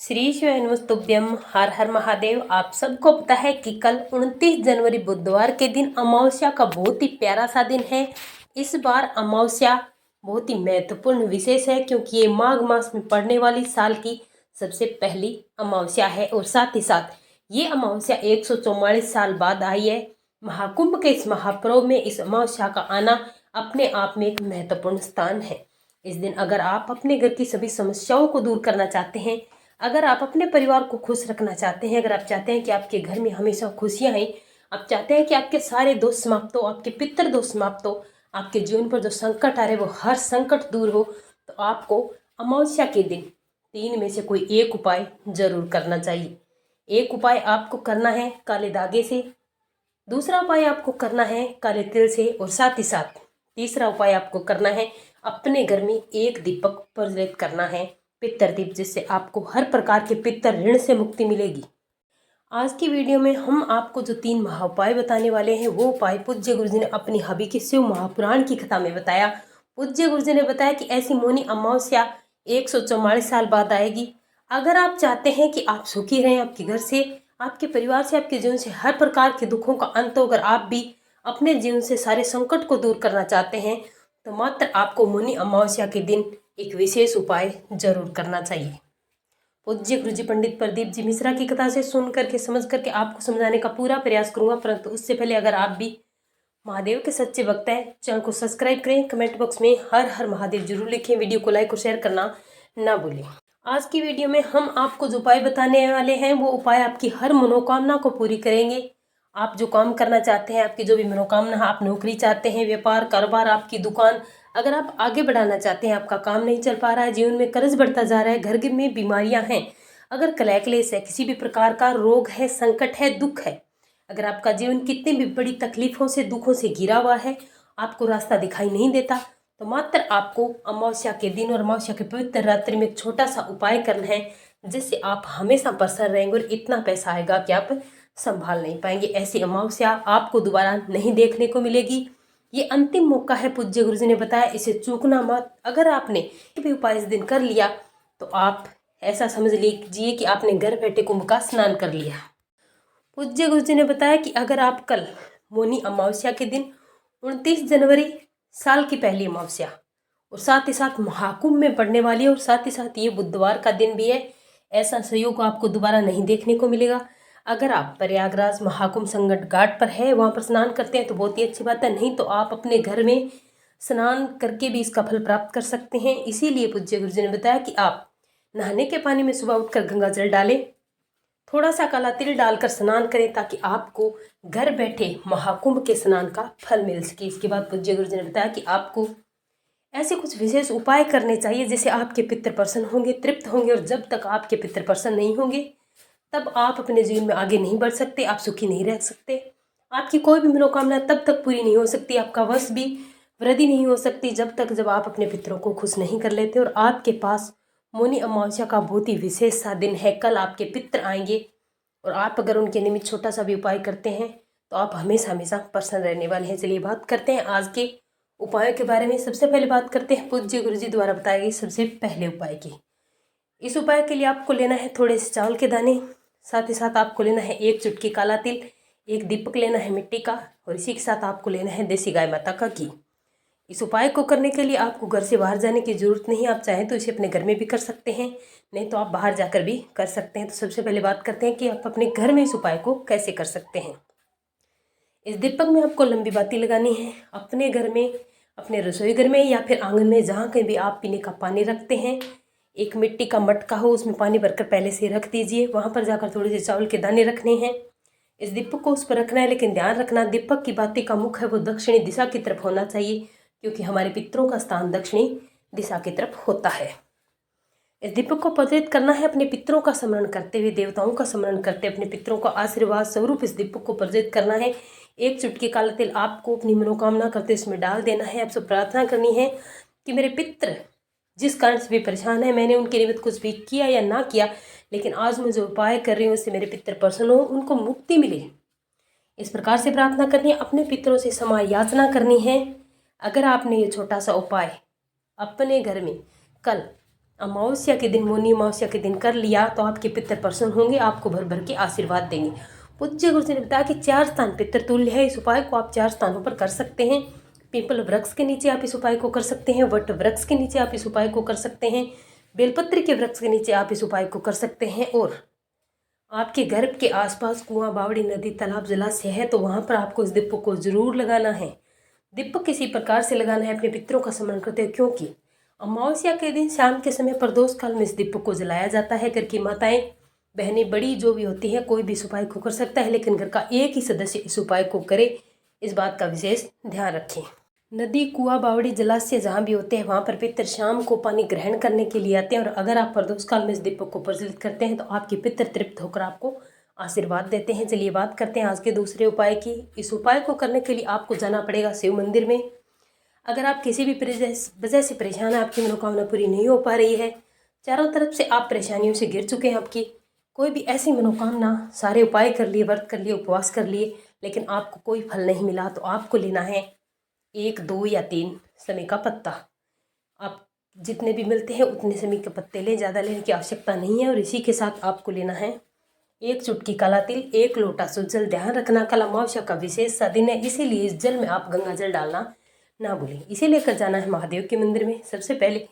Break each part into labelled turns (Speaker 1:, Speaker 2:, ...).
Speaker 1: श्री शिवाय हर हर महादेव। आप सबको पता है कि कल 29 जनवरी बुधवार के दिन अमावस्या का बहुत ही प्यारा सा दिन है। इस बार अमावस्या बहुत ही महत्वपूर्ण विशेष है क्योंकि ये माघ मास में पड़ने वाली साल की सबसे पहली अमावस्या है और साथ ही साथ ये अमावस्या 144 साल बाद आई है। महाकुंभ के इस महापर्व में इस अमावस्या का आना अपने आप में एक महत्वपूर्ण स्थान है। इस दिन अगर आप अपने घर की सभी समस्याओं को दूर करना चाहते हैं, अगर आप अपने परिवार को खुश रखना चाहते हैं, अगर आप चाहते हैं कि आपके घर में हमेशा खुशियां आए, आप चाहते हैं कि आपके सारे दोष समाप्त हो, आपके पितृ दोष समाप्त हो, आपके जीवन पर जो संकट आ रहे वो हर संकट दूर हो, तो आपको अमावस्या के दिन 3 में से कोई एक उपाय जरूर करना चाहिए। एक उपाय आपको करना है काले धागे से, दूसरा उपाय आपको करना है काले तिल से और साथ ही साथ तीसरा उपाय आपको करना है अपने घर में एक दीपक प्रज्वलित करना है, पितर दीप, जिससे आपको हर प्रकार के पितर ऋण से मुक्ति मिलेगी। आज की वीडियो में हम आपको जो 3 महाउपाय बताने वाले हैं वो उपाय पूज्य गुरुजी ने अपनी हबी के शिव महापुराण की कथा में बताया। पूज्य गुरुजी ने बताया कि ऐसी मौनी अमावस्या 144 साल बाद आएगी। अगर आप चाहते हैं कि आप सुखी रहें, आपके घर से, आपके परिवार से, आपके जीवन से हर प्रकार के दुखों का अंत हो, अगर आप भी अपने जीवन से सारे संकट को दूर करना चाहते हैं तो मात्र आपको मौनी अमावस्या के दिन एक विशेष उपाय जरूर करना चाहिए। पूज्य गुरुजी पंडित प्रदीप जी मिश्रा की कथा से सुन करके समझ करके आपको समझाने का पूरा प्रयास करूंगा, परंतु उससे पहले अगर आप भी महादेव के सच्चे भक्त हैं, चैनल को सब्सक्राइब करें, कमेंट बॉक्स में हर हर महादेव जरूर लिखें, वीडियो को लाइक और शेयर करना ना भूलें। आज की वीडियो में हम आपको जो उपाय बताने वाले हैं वो उपाय आपकी हर मनोकामना को पूरी करेंगे। आप जो काम करना चाहते हैं, आपकी जो भी मनोकामना है, आप नौकरी चाहते हैं, व्यापार कारोबार, आपकी दुकान, अगर आप आगे बढ़ाना चाहते हैं, आपका काम नहीं चल पा रहा है, जीवन में कर्ज बढ़ता जा रहा है, घर में बीमारियां हैं, अगर कलह क्लेश है, किसी भी प्रकार का रोग है, संकट है, दुख है, अगर आपका जीवन कितनी भी बड़ी तकलीफों से, दुखों से घिरा हुआ है, आपको रास्ता दिखाई नहीं देता, तो मात्र आपको अमावस्या के दिन और अमावस्या के पवित्र रात्रि में एक छोटा सा उपाय करना है, जिससे आप हमेशा प्रसन्न रहेंगे और इतना पैसा आएगा कि आप संभाल नहीं पाएंगे। ऐसी अमावस्या आपको दोबारा नहीं देखने को मिलेगी। ये अंतिम मौका है, पूज्य गुरुजी ने बताया, इसे चूकना मत। अगर आपने भी उपाय इस दिन कर लिया तो आप ऐसा समझ लीजिए कि आपने घर बैठे कुंभ का स्नान कर लिया। पूज्य गुरुजी ने बताया कि अगर आप कल मौनी अमावस्या के दिन 29 जनवरी साल की पहली अमावस्या और साथ ही साथ महाकुंभ में पड़ने वाली है और साथ ही साथ ये बुधवार का दिन भी है, ऐसा संयोग आपको दोबारा नहीं देखने को मिलेगा। अगर आप प्रयागराज महाकुंभ संगत घाट पर है, वहाँ पर स्नान करते हैं तो बहुत ही अच्छी बात है, नहीं तो आप अपने घर में स्नान करके भी इसका फल प्राप्त कर सकते हैं। इसीलिए पूज्य गुरुजी ने बताया कि आप नहाने के पानी में सुबह उठकर गंगा जल डालें, थोड़ा सा काला तिल डालकर स्नान करें ताकि आपको घर बैठे महाकुंभ के स्नान का फल मिल सके। इसके बाद पूज्य गुरुजी ने बताया कि आपको ऐसे कुछ विशेष उपाय करने चाहिए जिससे आपके पितृ प्रसन्न होंगे, तृप्त होंगे, और जब तक आपके पितृ प्रसन्न नहीं होंगे तब आप अपने जीवन में आगे नहीं बढ़ सकते, आप सुखी नहीं रह सकते, आपकी कोई भी मनोकामना तब तक पूरी नहीं हो सकती, आपका वश भी वृद्धि नहीं हो सकती जब आप अपने पितरों को खुश नहीं कर लेते। और आपके पास मौनी अमावस्या का बहुत ही विशेष सा दिन है, कल आपके पितर आएंगे और आप अगर उनके निमित्त छोटा सा भी उपाय करते हैं तो आप हमेशा हमेशा प्रसन्न रहने वाले हैं। चलिए बात करते हैं आज के उपायों के बारे में। सबसे पहले बात करते हैं पूज्य गुरुजी द्वारा बताए गए सबसे पहले उपाय की। इस उपाय के लिए आपको लेना है थोड़े से चावल के दाने, साथ ही साथ आपको लेना है 1 चुटकी काला तिल, एक दीपक लेना है मिट्टी का, और इसी के साथ आपको लेना है देसी गाय माता का घी। इस उपाय को करने के लिए आपको घर से बाहर जाने की जरूरत नहीं, आप चाहें तो इसे अपने घर में भी कर सकते हैं, नहीं तो आप बाहर जाकर भी कर सकते हैं। तो सबसे पहले बात करते हैं कि आप अपने घर में इस उपाय को कैसे कर सकते हैं। इस दीपक में आपको लंबी बाती लगानी है। अपने घर में, अपने रसोई घर में या फिर आंगन में, जहाँ कहीं भी आप पीने का पानी रखते हैं, एक मिट्टी का मटका हो, उसमें पानी भरकर पहले से रख दीजिए। वहाँ पर जाकर थोड़े से चावल के दाने रखने हैं, इस दीपक को उस पर रखना है, लेकिन ध्यान रखना दीपक की बाती का मुख है वो दक्षिणी दिशा की तरफ होना चाहिए, क्योंकि हमारे पितरों का स्थान दक्षिणी दिशा की तरफ होता है। इस दीपक को प्रज्वलित करना है अपने पितरों का स्मरण करते हुए, देवताओं का स्मरण करते, अपने पितरों का आशीर्वाद स्वरूप इस दीपक को प्रज्वलित करना है। 1 चुटकी काला तिल आपको अपनी मनोकामना करते इसमें डाल देना है। आपसे प्रार्थना करनी है कि मेरे पितृ जिस कारण से भी परेशान है, मैंने उनके निमित्त कुछ भी किया या ना किया, लेकिन आज मैं जो उपाय कर रही हूँ उससे मेरे पितृ प्रसन्न हो, उनको मुक्ति मिले, इस प्रकार से प्रार्थना करनी है। अपने पितरों से क्षमा याचना करनी है। अगर आपने ये छोटा सा उपाय अपने घर में कल अमावस्या के दिन, मौनी अमावस्या के दिन कर लिया तो आपके पितर प्रसन्न होंगे, आपको भर भर के आशीर्वाद देंगे। पूज्य गुरु जी ने बताया कि 4 स्थान पितर तुल्य है। इस उपाय को आप 4 स्थानों पर कर सकते हैं। पीपल वृक्ष के नीचे आप इस उपाय को कर सकते हैं, वट वृक्ष के नीचे आप इस उपाय को कर सकते हैं, बेलपत्र के वृक्ष के नीचे आप इस उपाय को कर सकते हैं। और आपके घर के आसपास कुआं, बावड़ी, नदी, तालाब, जलाशय है तो वहाँ पर आपको इस दीपक को जरूर लगाना है। दीपक किसी प्रकार से लगाना है अपने पितरों का स्मरण करते हुए, क्योंकि अमावस्या के दिन शाम के समय प्रदोष काल में इस दीपक को जलाया जाता है। घर की माताएं, बहनें, बड़ी जो भी होती हैं, कोई भी इस उपाय को कर सकता है, लेकिन घर का एक ही सदस्य इस उपाय को करे, इस बात का विशेष ध्यान रखें। नदी, कुआं, बावड़ी, जलाशय जहाँ भी होते हैं वहाँ पर पितर शाम को पानी ग्रहण करने के लिए आते हैं, और अगर आप प्रदोष काल में इस दीपक को प्रज्वलित करते हैं तो आपके पितर तृप्त होकर आपको आशीर्वाद देते हैं। चलिए बात करते हैं आज के दूसरे उपाय की। इस उपाय को करने के लिए आपको जाना पड़ेगा शिव मंदिर में। अगर आप किसी भी वजह से परेशान है, आपकी मनोकामना पूरी नहीं हो पा रही है, चारों तरफ से आप परेशानियों से घिर चुके हैं, आपकी कोई भी ऐसी मनोकामना, सारे उपाय कर लिए, व्रत कर लिए, उपवास कर लिए, लेकिन आपको कोई फल नहीं मिला, तो आपको लेना है 1, 2 या 3 समी का पत्ता। आप जितने भी मिलते हैं उतने समी के पत्ते लें, ज़्यादा लेने की आवश्यकता नहीं है। और इसी के साथ आपको लेना है 1 चुटकी काला तिल, 1 लोटा शुद्ध जल। ध्यान रखना कल अमावस्या का विशेष सा दिन है, इसीलिए इस जल में आप गंगा जल डालना ना भूलें। इसे लेकर जाना है महादेव के मंदिर में। सबसे पहले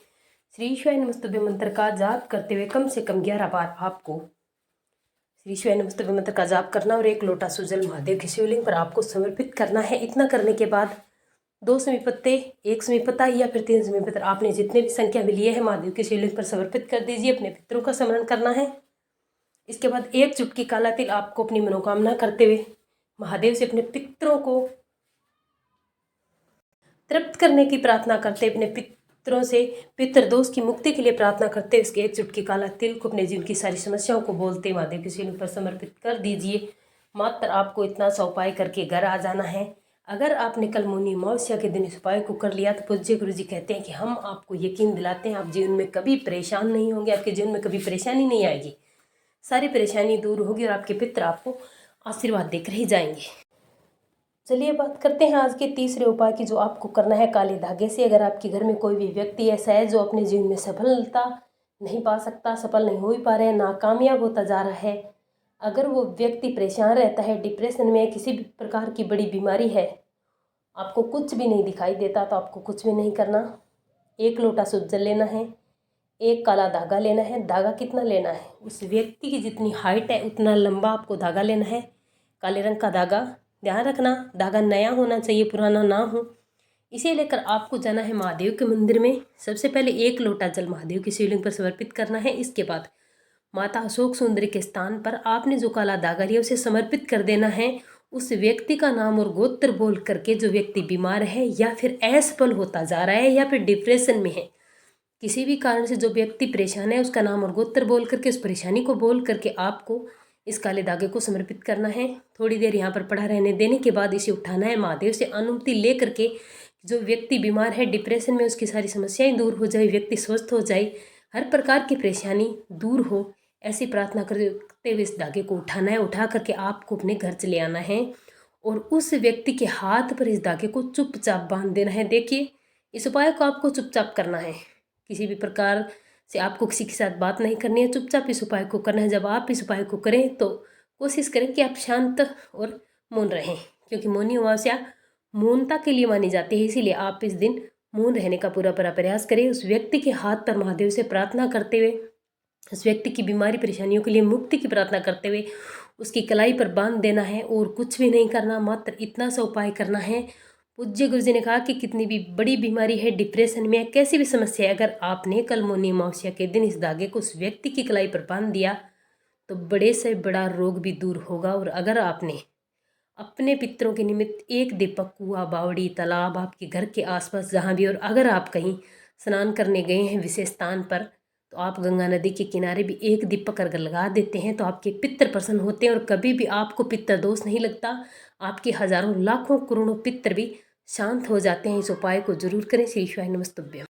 Speaker 1: श्री शिवाय नमस्तुभ्य मंत्र का जाप करते हुए कम से कम 11 बार आपको श्री शिवाय नमस्तुभ्य मंत्र का जाप करना और 1 लोटा शुद्ध जल महादेव के शिवलिंग पर आपको समर्पित करना है। इतना करने के बाद 2 समी पत्ते, 1 समी पत्ता या फिर 3 समी पत्ते, आपने जितने भी संख्या में लिए हैं महादेव के शिवलिंग पर समर्पित कर दीजिए। अपने पितरों का स्मरण करना है। इसके बाद 1 चुटकी काला तिल आपको अपनी मनोकामना करते हुए महादेव से अपने पितरों को तृप्त करने की प्रार्थना करते, अपने पितरों से पितृ दोष की मुक्ति के लिए प्रार्थना करते, इसके 1 चुटकी काला तिल को अपने जीवन की सारी समस्याओं को बोलते महादेव के शिवलिंग पर समर्पित कर दीजिए। मात्र आपको इतना सा उपाय करके घर आ जाना है। अगर आपने कल मौनी अमावस्या के दिन इस उपाय को कर लिया तो पूज्य गुरु जी कहते हैं कि हम आपको यकीन दिलाते हैं, आप जीवन में कभी परेशान नहीं होंगे, आपके जीवन में कभी परेशानी नहीं आएगी, सारी परेशानी दूर होगी और आपके पितर आपको आशीर्वाद देकर ही जाएंगे। चलिए बात करते हैं आज के तीसरे उपाय की, जो आपको करना है काले धागे से। अगर आपके घर में कोई भी व्यक्ति ऐसा है जो अपने जीवन में सफलता नहीं पा सकता, सफल नहीं हो पा रहे हैं, नाकामयाब होता जा रहा है, अगर वो व्यक्ति परेशान रहता है, डिप्रेशन में, किसी भी प्रकार की बड़ी बीमारी है, आपको कुछ भी नहीं दिखाई देता, तो आपको कुछ भी नहीं करना। 1 लोटा शुद्ध जल लेना है, 1 काला धागा लेना है। धागा कितना लेना है? उस व्यक्ति की जितनी हाइट है उतना लंबा आपको धागा लेना है, काले रंग का धागा। ध्यान रखना धागा नया होना चाहिए, पुराना ना हो। इसे लेकर आपको जाना है महादेव के मंदिर में। सबसे पहले 1 लोटा जल महादेव की शिवलिंग पर समर्पित करना है। इसके बाद माता अशोक सुंदरी के स्थान पर आपने जो काला धागा लिया उसे समर्पित कर देना है। उस व्यक्ति का नाम और गोत्र बोल करके, जो व्यक्ति बीमार है या फिर असफल होता जा रहा है या फिर डिप्रेशन में है, किसी भी कारण से जो व्यक्ति परेशान है, उसका नाम और गोत्र बोल करके, उस परेशानी को बोल करके आपको इस काले धागे को समर्पित करना है। थोड़ी देर यहाँ पर पड़ा रहने देने के बाद इसे उठाना है। महादेव से अनुमति ले करके, जो व्यक्ति बीमार है, डिप्रेशन में, उसकी सारी समस्याएं दूर हो जाए, व्यक्ति स्वस्थ हो जाए, हर प्रकार की परेशानी दूर हो, ऐसी प्रार्थना करते हुए इस धागे को उठाना है। उठा करके आपको अपने घर चले आना है और उस व्यक्ति के हाथ पर इस धागे को चुपचाप बांध देना है। देखिए, इस उपाय को आपको चुपचाप करना है, किसी भी प्रकार से आपको किसी के साथ बात नहीं करनी है, चुपचाप इस उपाय को करना है। जब आप इस उपाय को करें तो कोशिश करें कि आप शांत और मौन रहें, क्योंकि मौनी अमावस्या मौनता के लिए मानी जाती है, इसीलिए आप इस दिन मौन रहने का पूरा प्रयास करें। उस व्यक्ति के हाथ पर महादेव से प्रार्थना करते हुए, उस व्यक्ति की बीमारी परेशानियों के लिए मुक्ति की प्रार्थना करते हुए उसकी कलाई पर बांध देना है और कुछ भी नहीं करना, मात्र इतना सा उपाय करना है। पूज्य गुरु जी ने कहा कि कितनी भी बड़ी बीमारी है, डिप्रेशन में है, कैसी भी समस्या है, अगर आपने कल मौनी अमावस्या के दिन इस धागे को उस व्यक्ति की कलाई पर बांध दिया तो बड़े से बड़ा रोग भी दूर होगा। और अगर आपने अपने पितरों के निमित्त 1 दीपक कुआं, बावड़ी, तालाब, आपके घर के आसपास जहाँ भी, और अगर आप कहीं स्नान करने गए हैं विशेष स्थान पर, तो आप गंगा नदी के किनारे भी 1 दीपक अगर लगा देते हैं तो आपके पितर प्रसन्न होते हैं और कभी भी आपको पितर दोष नहीं लगता। आपके हजारों लाखों करोड़ों पितर भी शांत हो जाते हैं। इस उपाय को जरूर करें। श्री शिवाय नमस्तुभ्यम।